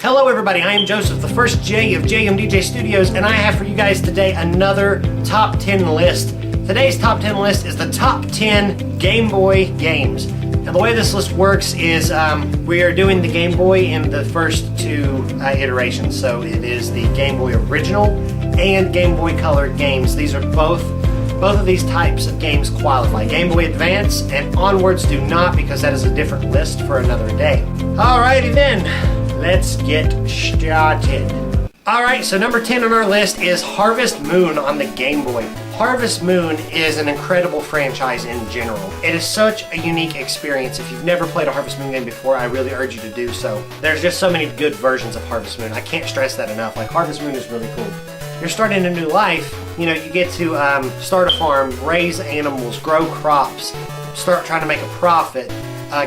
Hello everybody, I am Joseph, the first J of jmdjstudios, and I have for you guys today another top 10 list. Today's top 10 list is the top 10 Game Boy games. And the way this list works is we are doing the Game Boy in the first two iterations. So it is the Game Boy Original and Game Boy Color games. These are both of these types of games qualify. Game Boy Advance and Onwards do not, because that is a different list for another day. Alrighty then, let's get started. Alright, so number 10 on our list is Harvest Moon on the Game Boy. Harvest Moon is an incredible franchise in general. It is such a unique experience. If you've never played a Harvest Moon game before, I really urge you to do so. There's just so many good versions of Harvest Moon. I can't stress that enough. Like, Harvest Moon is really cool. You're starting a new life. You know, you get to start a farm, raise animals, grow crops, start trying to make a profit,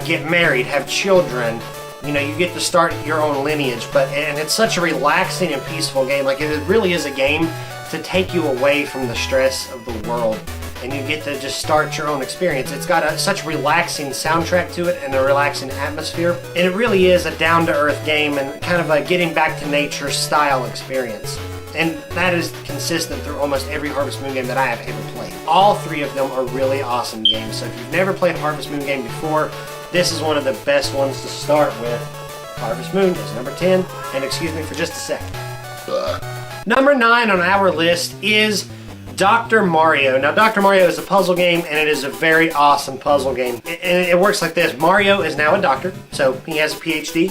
get married, have children. You know, you get to start your own lineage, and it's such a relaxing and peaceful game. Like, it really is a game to take you away from the stress of the world, and you get to just start your own experience. It's got such a relaxing soundtrack to it and a relaxing atmosphere, and it really is a down-to-earth game and kind of a getting back to nature style experience. And that is consistent through almost every Harvest Moon game that I have ever played. All three of them are really awesome games, so if you've never played a Harvest Moon game before, this is one of the best ones to start with. Harvest Moon is number 10, and excuse me for just a second. Number 9 on our list is Dr. Mario. Now, Dr. Mario is a puzzle game, and it is a very awesome puzzle game. And it works like this. Mario is now a doctor, so he has a PhD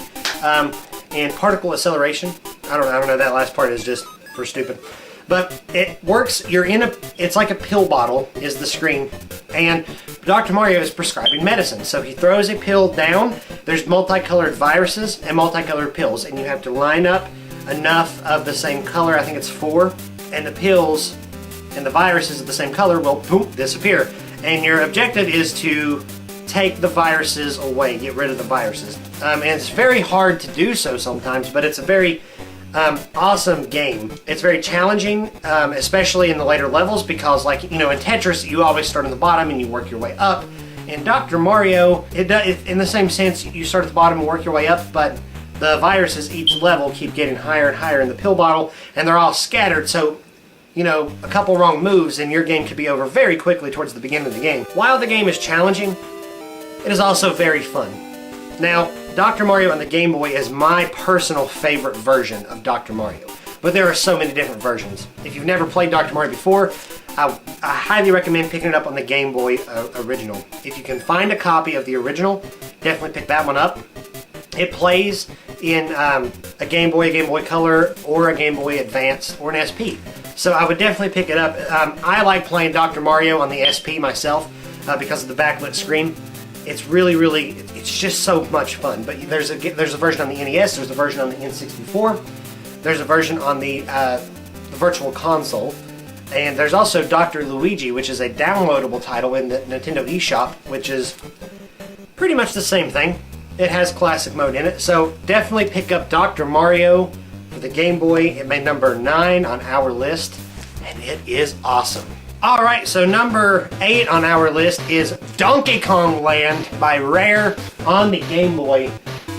in particle acceleration. I don't know, that last part is just for stupid. But it works, it's like a pill bottle is the screen, and Dr. Mario is prescribing medicine. So he throws a pill down, there's multicolored viruses and multicolored pills, and you have to line up enough of the same color, I think it's 4, and the pills and the viruses of the same color will, boom, disappear. And your objective is to take the viruses away, get rid of the viruses. And it's very hard to do so sometimes, but it's a very awesome game. It's very challenging, especially in the later levels, because, like, you know, in Tetris, you always start on the bottom and you work your way up. In Dr. Mario, in the same sense, you start at the bottom and work your way up, but the viruses each level keep getting higher and higher in the pill bottle, and they're all scattered, so, you know, a couple wrong moves and your game could be over very quickly towards the beginning of the game. While the game is challenging, it is also very fun. Now, Dr. Mario on the Game Boy is my personal favorite version of Dr. Mario, but there are so many different versions. If you've never played Dr. Mario before, I highly recommend picking it up on the Game Boy original. If you can find a copy of the original, definitely pick that one up. It plays in a Game Boy Color, or a Game Boy Advance, or an SP. So I would definitely pick it up. I like playing Dr. Mario on the SP myself because of the backlit screen. It's really, it's just so much fun. But there's a version on the NES, there's a version on the N64, there's a version on the Virtual Console, and there's also Dr. Luigi, which is a downloadable title in the Nintendo eShop, which is pretty much the same thing. It has classic mode in it, so definitely pick up Dr. Mario for the Game Boy. It made number 9 on our list, and it is awesome. Alright, so number 8 on our list is Donkey Kong Land by Rare on the Game Boy.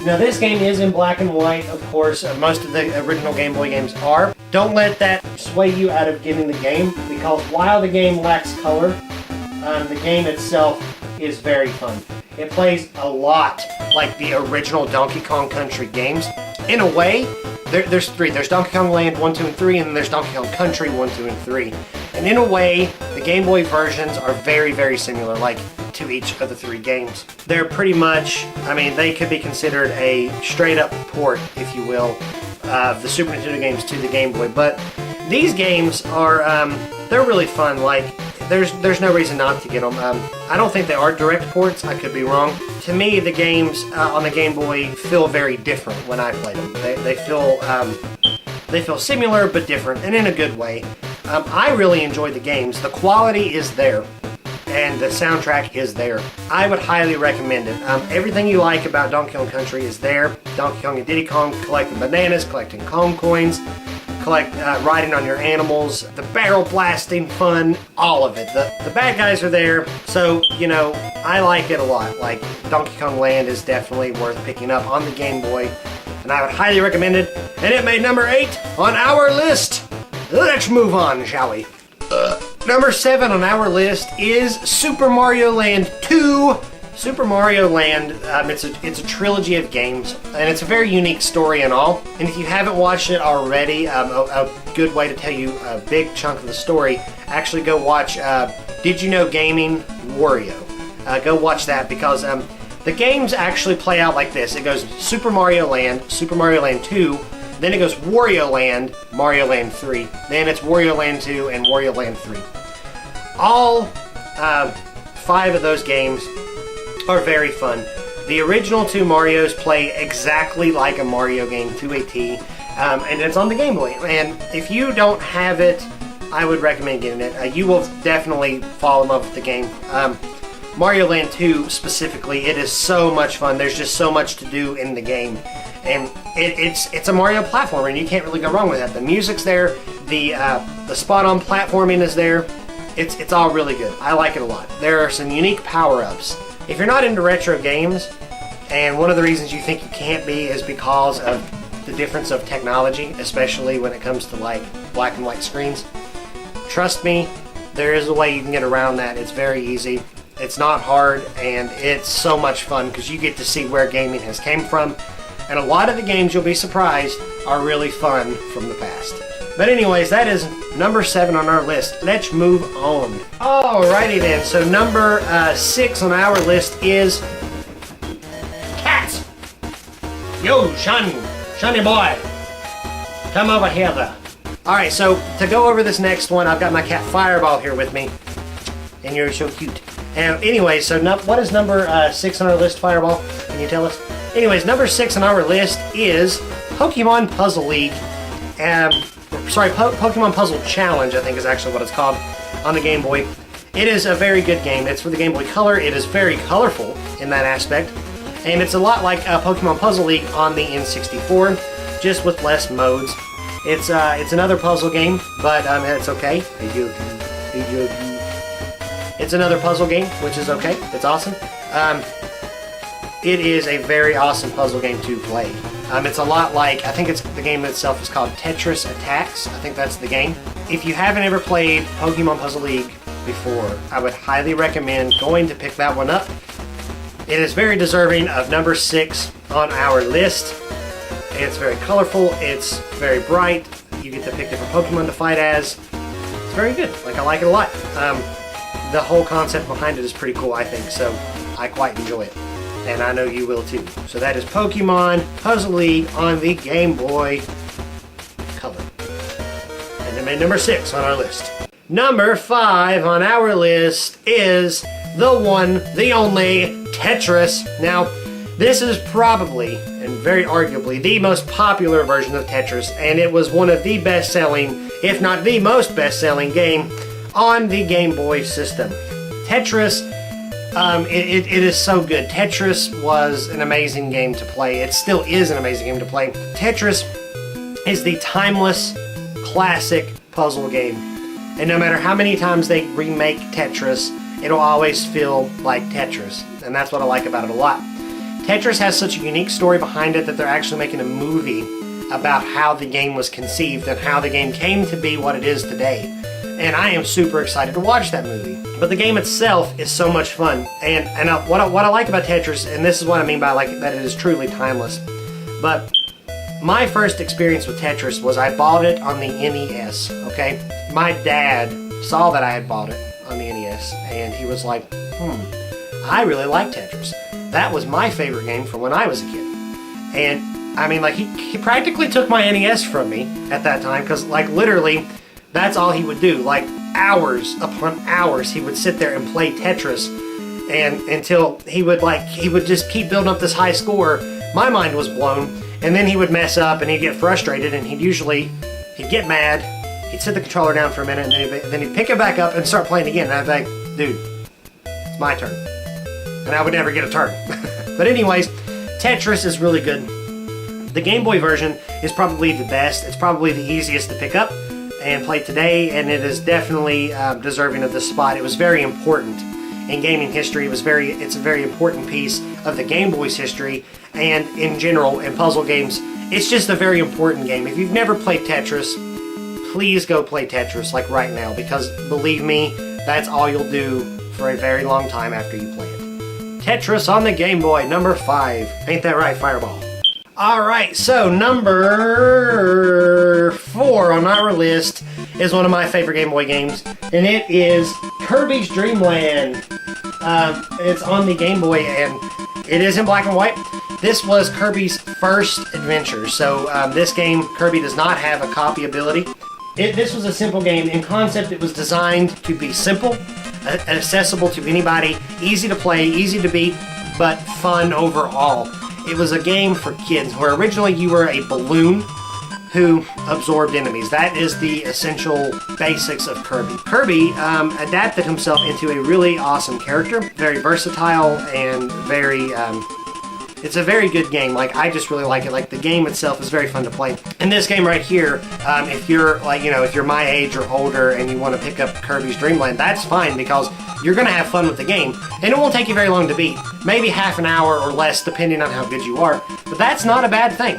Now, this game is in black and white, of course. Most of the original Game Boy games are. Don't let that sway you out of getting the game, because while the game lacks color, the game itself is very fun. It plays a lot like the original Donkey Kong Country games. In a way, there's 3. There's Donkey Kong Land 1, 2, and 3, and then there's Donkey Kong Country 1, 2, and 3. And in a way, the Game Boy versions are very, very similar, like, to each of the 3 games. They're pretty much, I mean, they could be considered a straight-up port, if you will, of the Super Nintendo games to the Game Boy. But these games are, they're really fun. Like, there's no reason not to get them. I don't think they are direct ports. I could be wrong. To me, the games on the Game Boy feel very different when I play them. They feel similar but different, and in a good way. I really enjoy the games. The quality is there, and the soundtrack is there. I would highly recommend it. Everything you like about Donkey Kong Country is there. Donkey Kong and Diddy Kong, collecting bananas, collecting Kong coins, riding on your animals, the barrel blasting fun, all of it. The bad guys are there, so, you know, I like it a lot. Like, Donkey Kong Land is definitely worth picking up on the Game Boy. and I would highly recommend it. And it made number 8 on our list. Let's move on, shall we? Number 7 on our list is Super Mario Land 2. Super Mario Land, it's a trilogy of games, and it's a very unique story and all. And if you haven't watched it already, a good way to tell you a big chunk of the story, actually go watch Did You Know Gaming Wario. Go watch that, because the games actually play out like this. It goes Super Mario Land 2, then it goes Wario Land, Mario Land 3, then it's Wario Land 2 and Wario Land 3. All 5 of those games are very fun. The original 2 Marios play exactly like a Mario game to a T, and it's on the Game Boy. And if you don't have it, I would recommend getting it. You will definitely fall in love with the game. Mario Land 2 specifically, it is so much fun. There's just so much to do in the game, and it's a Mario platformer, and you can't really go wrong with that. The music's there, the spot-on platforming is there. It's all really good. I like it a lot. There are some unique power-ups. If you're not into retro games, and one of the reasons you think you can't be is because of the difference of technology, especially when it comes to like black and white screens, trust me, there is a way you can get around that. It's very easy. It's not hard, and it's so much fun because you get to see where gaming has came from. And a lot of the games, you'll be surprised, are really fun from the past. But anyways, that is number 7 on our list. Let's move on. Alrighty then, so number 6 on our list is Cats. Yo, Shiny boy, come over here there. Alright, so to go over this next one, I've got my cat Fireball here with me, and you're so cute. Anyway, so what is number 6 on our list, Fireball? Can you tell us? Anyways, number 6 on our list is Pokemon Puzzle League. Pokemon Puzzle Challenge, I think is actually what it's called, on the Game Boy. It is a very good game. It's for the Game Boy Color. It is very colorful in that aspect. And it's a lot like Pokemon Puzzle League on the N64, just with less modes. It's another puzzle game, but it's okay. It's another puzzle game, which is okay. It's awesome. It is a very awesome puzzle game to play. It's a lot like, I think the game itself is called Tetris Attacks. I think that's the game. If you haven't ever played Pokemon Puzzle League before, I would highly recommend going to pick that one up. It is very deserving of number 6 on our list. It's very colorful, it's very bright, you get to pick different Pokemon to fight as. It's very good, I like it a lot. The whole concept behind it is pretty cool, I think, so I quite enjoy it. And I know you will too. So that is Pokemon Puzzle League on the Game Boy Color. And it made number 6 on our list. Number 5 on our list is the one, the only, Tetris. Now, this is probably, and very arguably, the most popular version of Tetris, and it was one of the best-selling, if not the most best-selling game on the Game Boy system. Tetris, it is so good. Tetris was an amazing game to play. It still is an amazing game to play. Tetris is the timeless, classic puzzle game. And no matter how many times they remake Tetris, it'll always feel like Tetris. And that's what I like about it a lot. Tetris has such a unique story behind it that they're actually making a movie about how the game was conceived and how the game came to be what it is today. And I am super excited to watch that movie. But the game itself is so much fun. And what I like about Tetris, and this is what I mean by that it is truly timeless, but my first experience with Tetris was I bought it on the NES, okay? My dad saw that I had bought it on the NES, and he was like, I really like Tetris. That was my favorite game from when I was a kid. And, I mean, he practically took my NES from me at that time, because, literally, that's all he would do. Hours upon hours, he would sit there and play Tetris, and until he would just keep building up this high score. My mind was blown, and then he would mess up, and he'd get frustrated, and he'd get mad, he'd set the controller down for a minute, and then he'd pick it back up and start playing again, and I'd be like, dude, it's my turn. And I would never get a turn. But anyways, Tetris is really good. The Game Boy version is probably the best. It's probably the easiest to pick up and play today, and it is definitely deserving of this spot. It was very important in gaming history. It's a very important piece of the Game Boy's history, and in general, in puzzle games It's just a very important game. If you've never played Tetris, please go play Tetris like right now, because believe me, that's all you'll do for a very long time after you play it. Tetris on the Game Boy, number 5. Ain't that right, Fireball? Alright, so number 4 on our list is one of my favorite Game Boy games, and it is Kirbys Dreamland. It's on the Game Boy, and it is in black and white. This was Kirby's first adventure, so this game, Kirby does not have a copy ability. This was a simple game. In concept, it was designed to be simple, accessible to anybody, easy to play, easy to beat, but fun overall. It was a game for kids, where originally you were a balloon who absorbed enemies. That is the essential basics of Kirby. Kirby adapted himself into a really awesome character, very versatile and very... it's a very good game. Like, I just really like it. Like, the game itself is very fun to play. In this game right here, if you're like, if you're my age or older and you want to pick up Kirbys Dreamland, that's fine, because you're going to have fun with the game, and it won't take you very long to beat. Maybe half an hour or less, depending on how good you are. But that's not a bad thing.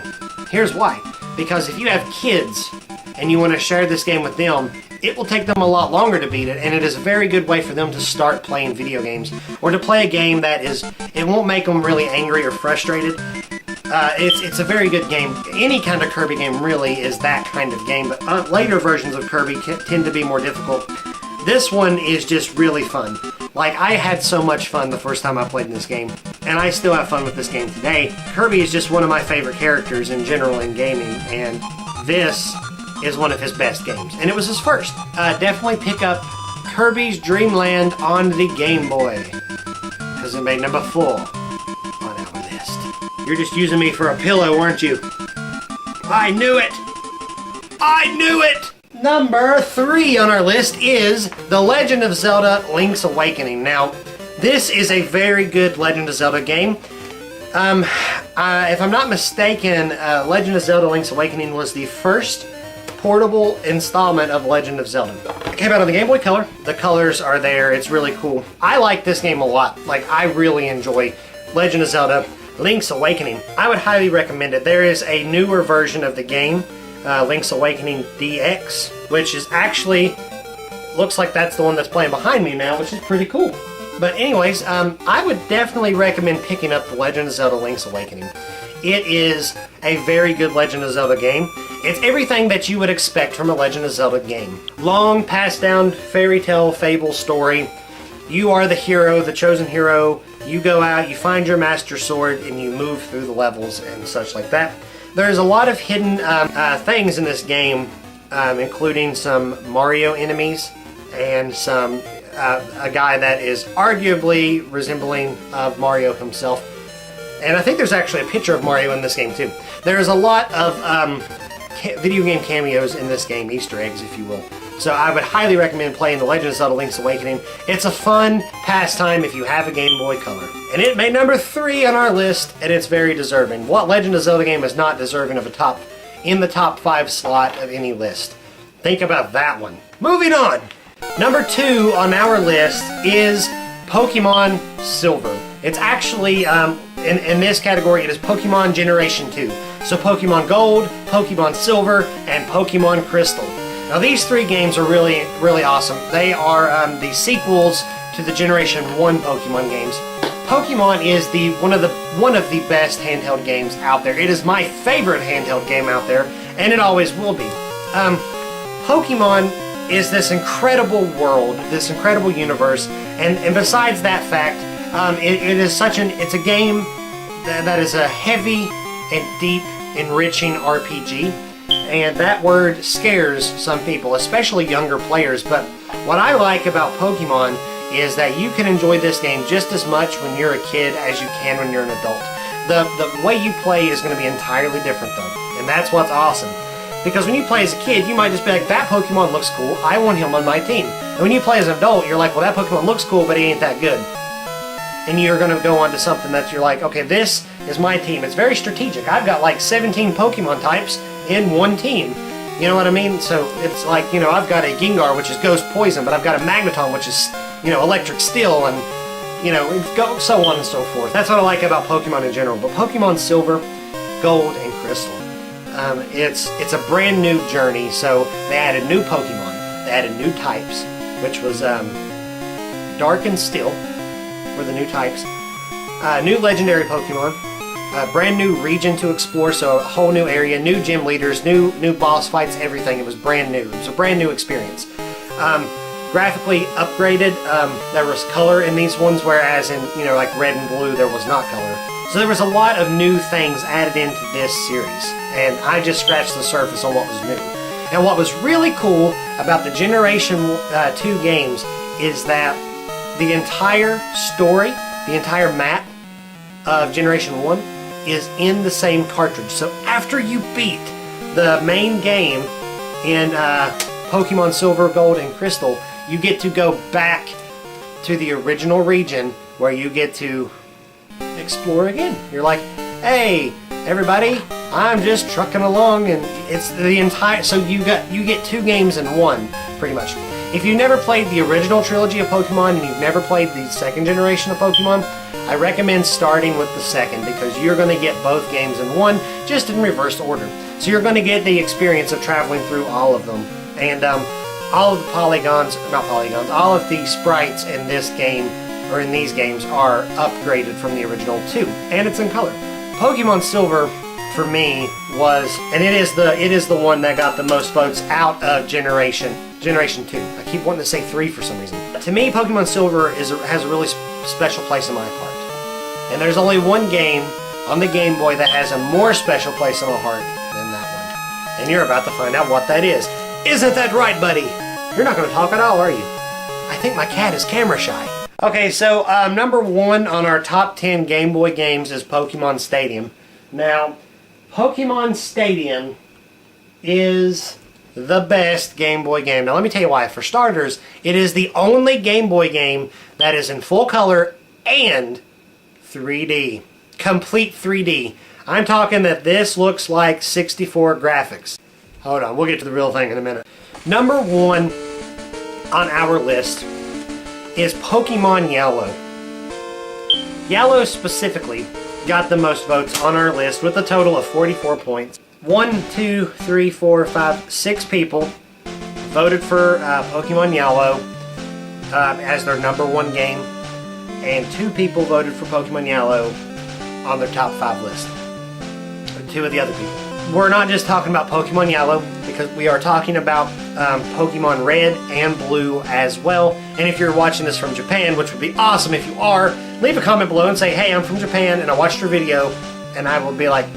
Here's why. Because if you have kids and you want to share this game with them, it will take them a lot longer to beat it, and it is a very good way for them to start playing video games, or to play a game that it won't make them really angry or frustrated. It's a very good game. Any kind of Kirby game really is that kind of game, but later versions of Kirby tend to be more difficult. This one is just really fun. Like, I had so much fun the first time I played in this game, and I still have fun with this game today. Kirby is just one of my favorite characters in general in gaming, and this is one of his best games, and it was his first. Definitely pick up Kirbys Dreamland on the Game Boy, because it made number 4 on our list. You're just using me for a pillow, aren't you? I knew it! I knew it! Number 3 on our list is The Legend of Zelda Link's Awakening. Now, this is a very good Legend of Zelda game. If I'm not mistaken, Legend of Zelda Link's Awakening was the first portable installment of Legend of Zelda. It came out on the Game Boy Color. The colors are there. It's really cool. I like this game a lot. Like, I really enjoy Legend of Zelda Link's Awakening. I would highly recommend it. There is a newer version of the game, Link's Awakening DX, which is actually, looks like that's the one that's playing behind me now, which is pretty cool. But anyways, I would definitely recommend picking up The Legend of Zelda Link's Awakening. It is a very good Legend of Zelda game. It's everything that you would expect from a Legend of Zelda game. Long, passed down fairy tale, fable story. You are the hero, the chosen hero. You go out, you find your master sword, and you move through the levels and such like that. There's a lot of hidden things in this game, including some Mario enemies and some a guy that is arguably resembling Mario himself. And I think there's actually a picture of Mario in this game too. There's a lot of video game cameos in this game, Easter eggs if you will. So I would highly recommend playing The Legend of Zelda Link's Awakening. It's a fun pastime if you have a Game Boy Color. And it made number 3 on our list, and it's very deserving. What Legend of Zelda game is not deserving of in the top 5 slot of any list? Think about that one. Moving on! Number 2 on our list is Pokemon Silver. It's actually, in this category, it is Pokemon Generation 2. So Pokemon Gold, Pokemon Silver, and Pokemon Crystal. Now these 3 games are really, really awesome. They are the sequels to the Generation 1 Pokemon games. Pokemon is one of the best handheld games out there. It is my favorite handheld game out there, and it always will be. Pokemon is this incredible world, this incredible universe, and besides that fact, it's a game that is a heavy and deep, enriching RPG, and that word scares some people, especially younger players. But what I like about Pokemon is that you can enjoy this game just as much when you're a kid as you can when you're an adult. The way you play is going to be entirely different though, and that's what's awesome. Because when you play as a kid, you might just be like, that Pokemon looks cool, I want him on my team. And when you play as an adult, you're like, well, that Pokemon looks cool, but he ain't that good. And you're going to go on to something that you're like, okay, this is my team. It's very strategic. I've got like 17 Pokemon types in one team. You know what I mean? So it's like, I've got a Gengar, which is Ghost Poison, but I've got a Magneton, which is, Electric Steel, and, so on and so forth. That's what I like about Pokemon in general. But Pokemon Silver, Gold, and Crystal. It's a brand new journey. So they added new Pokemon, they added new types, which was Dark and Steel were the new types. New legendary Pokemon, brand new region to explore, so a whole new area, new gym leaders, new boss fights, everything. It was brand new. It was a brand new experience. Graphically upgraded. There was color in these ones, whereas in like red and blue there was not color. So there was a lot of new things added into this series, and I just scratched the surface on what was new. And what was really cool about the Generation 2 games is that the entire story, the entire map of Generation 1 is in the same cartridge. So after you beat the main game in Pokemon Silver, Gold, and Crystal, you get to go back to the original region where you get to explore again. You're like, hey, everybody, I'm just trucking along, and it's the entire. So you get 2 games in one, pretty much. If you've never played the original trilogy of Pokemon and you've never played the second generation of Pokemon, I recommend starting with the second, because you're going to get both games in one, just in reverse order. So you're going to get the experience of traveling through all of them, and all of the all of the sprites in this game, or in these games, are upgraded from the original too, and it's in color. Pokemon Silver, for me, was, and it is the one that got the most votes out of Generation 2. I keep wanting to say 3 for some reason. To me, Pokemon Silver has a really special place in my heart. And there's only one game on the Game Boy that has a more special place in my heart than that one. And you're about to find out what that is. Isn't that right, buddy? You're not going to talk at all, are you? I think my cat is camera shy. Okay, so number 1 on our top 10 Game Boy games is Pokemon Stadium. Now, Pokemon Stadium is the best Game Boy game. Now, let me tell you why. For starters, it is the only Game Boy game that is in full color and 3D. Complete 3D. I'm talking that this looks like 64 graphics. Hold on, we'll get to the real thing in a minute. Number 1 on our list is Pokemon Yellow. Yellow specifically got the most votes on our list with a total of 44 points. 1, 2, 3, 4, 5, 6 people voted for Pokemon Yellow as their number 1 game, and 2 people voted for Pokemon Yellow on their top 5 list. 2 of the other people. We're not just talking about Pokemon Yellow, because we are talking about Pokemon Red and Blue as well. And if you're watching this from Japan, which would be awesome if you are, leave a comment below and say, hey, I'm from Japan and I watched your video, and I will be like,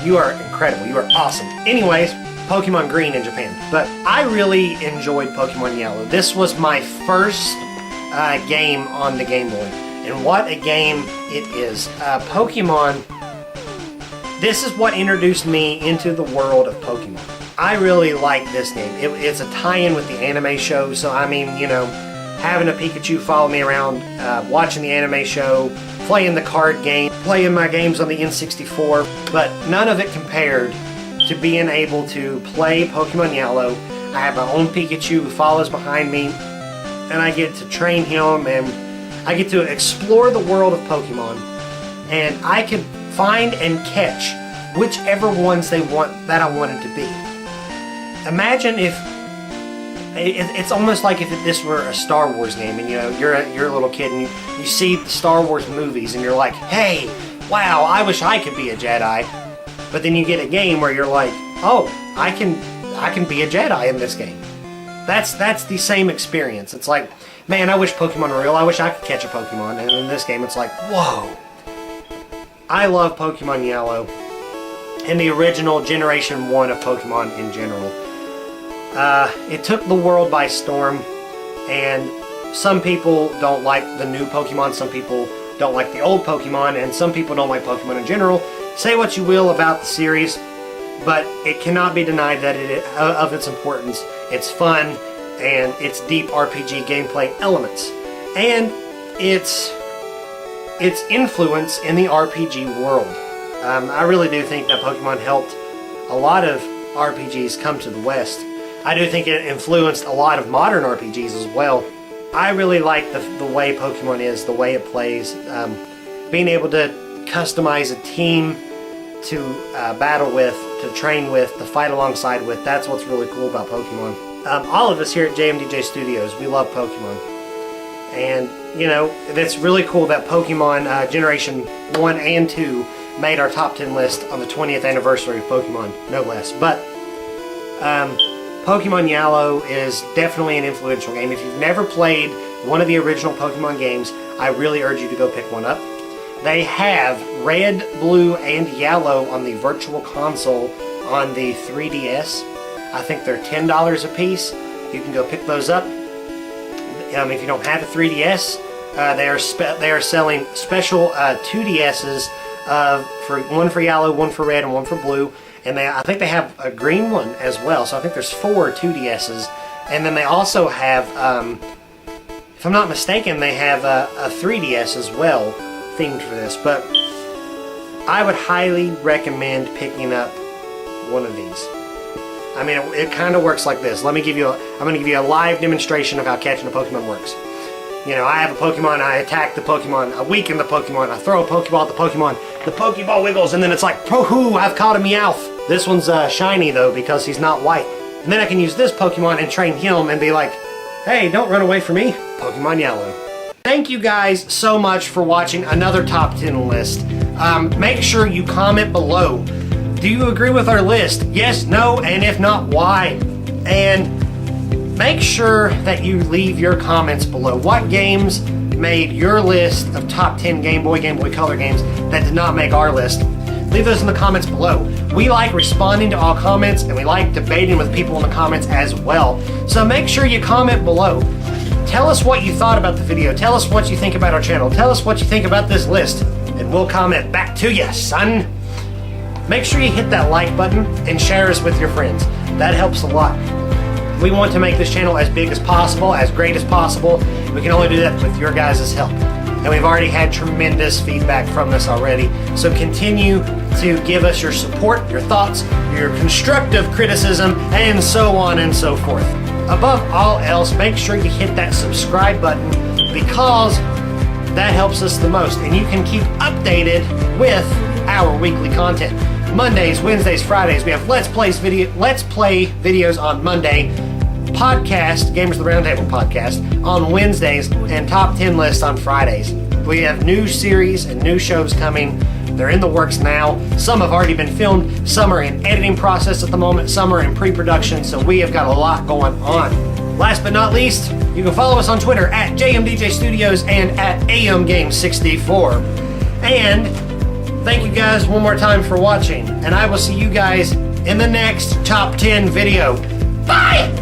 you are incredible, you are awesome. Anyways, Pokemon Green in Japan. But I really enjoyed Pokemon Yellow. This was my first game on the Game Boy. And what a game it is. Pokemon, this is what introduced me into the world of Pokemon. I really like this game. It's a tie-in with the anime show, so I mean, having a Pikachu follow me around, watching the anime show, playing the card game, playing my games on the N64, but none of it compared to being able to play Pokemon Yellow. I have my own Pikachu who follows behind me, and I get to train him, and I get to explore the world of Pokemon, and I could find and catch whichever ones that I wanted to be. Imagine if it's almost like if this were a Star Wars game, and you're a little kid and you see the Star Wars movies and you're like, hey, wow, I wish I could be a Jedi. But then you get a game where you're like, oh, I can be a Jedi in this game. That's the same experience. It's like, man, I wish Pokemon were real. I wish I could catch a Pokemon. And in this game, it's like, whoa. I love Pokemon Yellow and the original Generation 1 of Pokemon in general. It took the world by storm, and some people don't like the new Pokemon, some people don't like the old Pokemon, and some people don't like Pokemon in general. Say what you will about the series, but it cannot be denied that of its importance. It's fun, and it's deep RPG gameplay elements, and its influence in the RPG world. I really do think that Pokemon helped a lot of RPGs come to the West. I do think it influenced a lot of modern RPGs as well. I really like the way Pokemon is, the way it plays, being able to customize a team to battle with, to train with, to fight alongside with. That's what's really cool about Pokemon. All of us here at JMDJ Studios, we love Pokemon. And, you know, that's really cool that Pokemon Generation 1 and 2 made our top 10 list on the 20th anniversary of Pokemon, no less. But Pokemon Yellow is definitely an influential game. If you've never played one of the original Pokemon games, I really urge you to go pick one up. They have Red, Blue, and Yellow on the Virtual Console on the 3DS. I think they're $10 a piece. You can go pick those up. If you don't have a 3DS, they are selling special 2DSs for one for Yellow, one for Red, and one for Blue. And I think they have a green one as well. So I think there's 4 2DSs. And then they also have, if I'm not mistaken, they have a 3DS as well, themed for this. But I would highly recommend picking up one of these. I mean, it kind of works like this. I'm going to give you a live demonstration of how catching a Pokemon works. You know, I have a Pokemon, I attack the Pokemon, I weaken the Pokemon, I throw a Pokeball at the Pokeball wiggles, and then it's like, woohoo, I've caught a Meowth. This one's shiny though because he's not white. And then I can use this Pokemon and train him and be like, hey, don't run away from me, Pokemon Yellow. Thank you guys so much for watching another top 10 list. Make sure you comment below. Do you agree with our list? Yes, no, and if not, why? And make sure that you leave your comments below. What games made your list of top 10 Game Boy Color games that did not make our list? Leave those in the comments below. We like responding to all comments, and we like debating with people in the comments as well. So make sure you comment below. Tell us what you thought about the video. Tell us what you think about our channel. Tell us what you think about this list, and we'll comment back to you, son. Make sure you hit that like button and share us with your friends. That helps a lot. We want to make this channel as big as possible, as great as possible. We can only do that with your guys' help. And we've already had tremendous feedback from this already. So continue to give us your support, your thoughts, your constructive criticism, and so on and so forth. Above all else, make sure you hit that subscribe button because that helps us the most. And you can keep updated with our weekly content. Mondays, Wednesdays, Fridays, we have Let's Play videos on Monday, podcast, Gamers of the Roundtable podcast, on Wednesdays, and top 10 lists on Fridays. We have new series and new shows coming. They're in the works now. Some have already been filmed. Some are in editing process at the moment. Some are in pre-production, so we have got a lot going on. Last but not least, you can follow us on Twitter at jmdjstudios and at amgame64. And thank you guys one more time for watching, and I will see you guys in the next top 10 video. Bye!